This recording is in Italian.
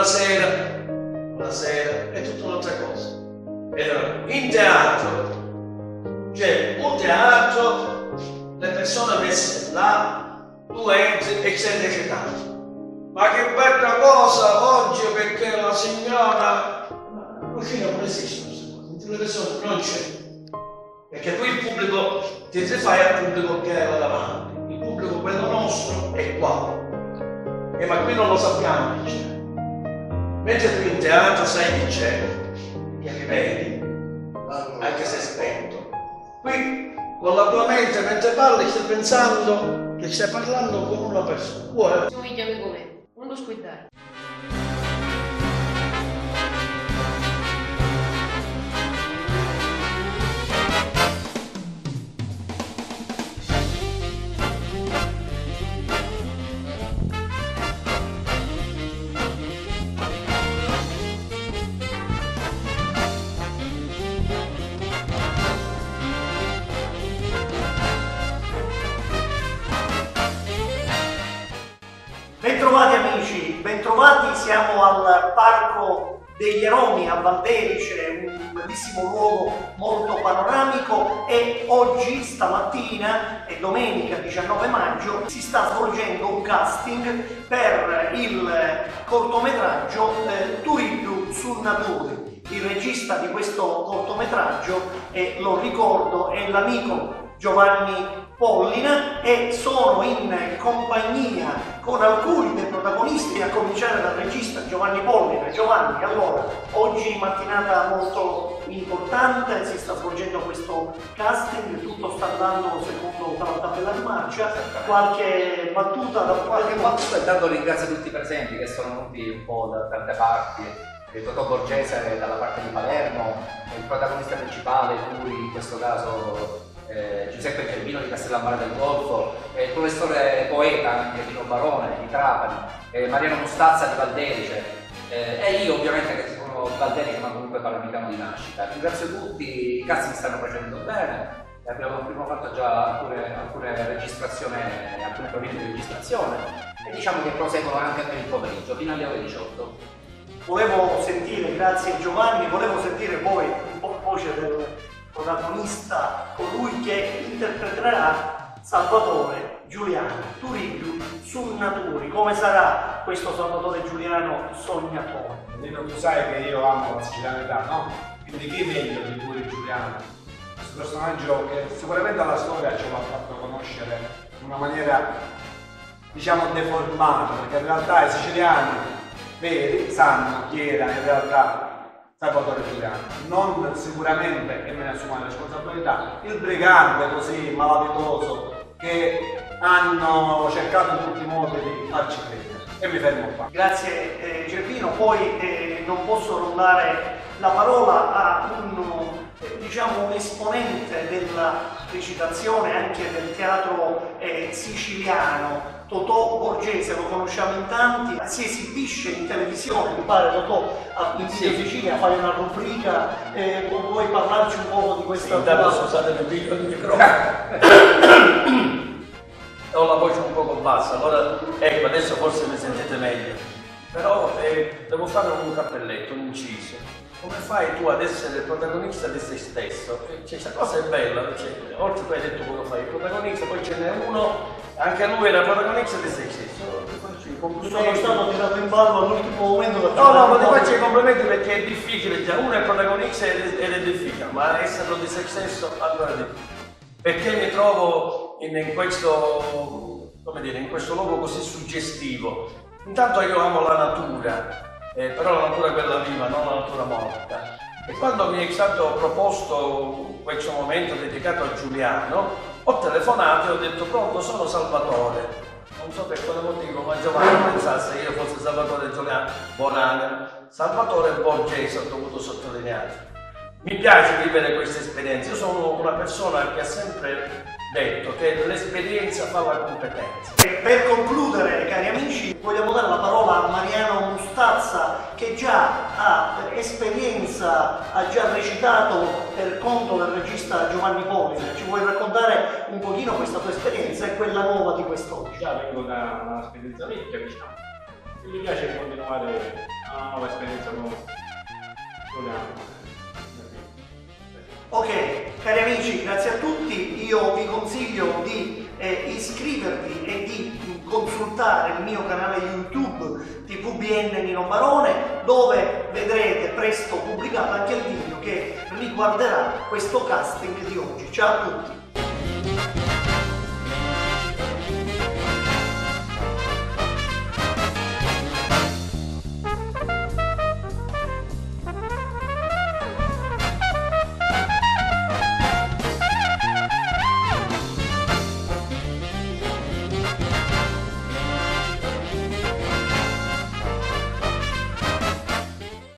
buonasera, è tutta un'altra cosa. In teatro c'è un teatro, le persone messe là, tu entri e sei recitato. Ma che bella cosa oggi, perché la signora... Perché non esiste questa cosa, in televisione non c'è. Perché tu il pubblico ti rifai al pubblico che è là davanti. Il pubblico quello nostro è qua. Ma qui non lo sappiamo chi c'è. Mentre tu in teatro sai chi c'è, che li vedi, anche se è spento. Qui con la tua mente mentre parli stai pensando che stai parlando con una persona. Non mi chiami come? Non lo squidare. Bentrovati amici, bentrovati, siamo al Parco degli Aromi a Valderice, un bellissimo luogo molto panoramico, e oggi, stamattina, è domenica 19 maggio, si sta svolgendo un casting per il cortometraggio Turiddu sul Naturi. Il regista di questo cortometraggio, lo ricordo, è l'amico Giovanni Pollina, e sono in compagnia con alcuni dei protagonisti, a cominciare dal regista Giovanni Pollina. Giovanni, allora, oggi mattinata molto importante, si sta svolgendo questo casting, tutto sta andando secondo la tabella di marcia, qualche battuta da qualche battuta. Intanto ringrazio tutti i presenti che sono venuti un po' da tante parti. Il Totò Borgese dalla parte di Palermo, il protagonista principale, lui in questo caso Giuseppe Cervino di Castellammare del Golfo, il professore poeta anche Pino Barone di Trapani, Mariano Mustazza di Valderice, e io ovviamente che sono di Valderice ma comunque palermitano di nascita. Ringrazio tutti, i casting stanno facendo bene, abbiamo fatto già alcune registrazioni, alcune provine di registrazione, e diciamo che proseguono anche per il pomeriggio fino alle ore 18. Volevo sentire, grazie Giovanni, volevo sentire poi un po' voce del protagonista, colui che interpreterà Salvatore Giuliano, Turiddu sul Naturi. Come sarà questo Salvatore Giuliano sognatore? Nino, tu sai che io amo la sicilianità, no? Quindi chi meglio di Turiddu Giuliano? Questo personaggio che sicuramente alla storia ce l'ha fatto conoscere in una maniera, diciamo, deformata, perché in realtà i siciliani veri sanno chi era in realtà Salvatore Giuliano, non sicuramente, e me ne assumo la responsabilità, il brigante così malavitoso che hanno cercato in tutti i modi di farci credere. E mi fermo qua. Grazie Cervino, poi non posso non dare la parola a un esponente della recitazione, anche del teatro siciliano, Totò Borgese. Lo conosciamo in tanti, si esibisce in televisione, mi pare Totò in Sicilia, fai una rubrica, vuoi parlarci un po' di questa? Intanto scusate il piglio di microfono. Ho la voce un poco bassa, allora ecco, adesso forse mi sentite meglio. Però devo fare un cappelletto, un inciso. Come fai tu ad essere il protagonista di se stesso? Questa cosa è bella, oltre tu hai detto come fai il protagonista, poi ce n'è uno, anche lui era protagonista di se stesso. Sono stato tirato in ballo all'ultimo momento. No, ma ti faccio i complimenti perché è difficile, già uno è protagonista ed è difficile, ma esserlo di se stesso ancora di più. Perché mi trovo in questo, come dire, in questo luogo così suggestivo. Intanto io amo la natura. Però la natura quella viva, non la natura morta. E quando mi è stato proposto questo momento dedicato a Giuliano, ho telefonato e ho detto: pronto, sono Salvatore. Non so per quale motivo, ma Giovanni pensasse che io fossi Salvatore Giuliano Bonanno. Salvatore Borgese ho dovuto sottolineare. Mi piace vivere questa esperienza. Io sono una persona che ha sempre detto che l'esperienza fa la competenza. E per concludere, cari amici, vogliamo dare la parola a Mariano Mustazza, che già ha esperienza, ha già recitato per conto del regista Giovanni Pollina. Ci vuoi raccontare un pochino questa tua esperienza e quella nuova di quest'oggi? Già vengo da un'esperienza vecchia, diciamo. Mi piace continuare nuova esperienza con Giuliano. Ok, cari amici, grazie a tutti. Io vi consiglio di iscrivervi e di consultare il mio canale YouTube TVBN Nino Barone, dove vedrete presto pubblicato anche il video che riguarderà questo casting di oggi. Ciao a tutti!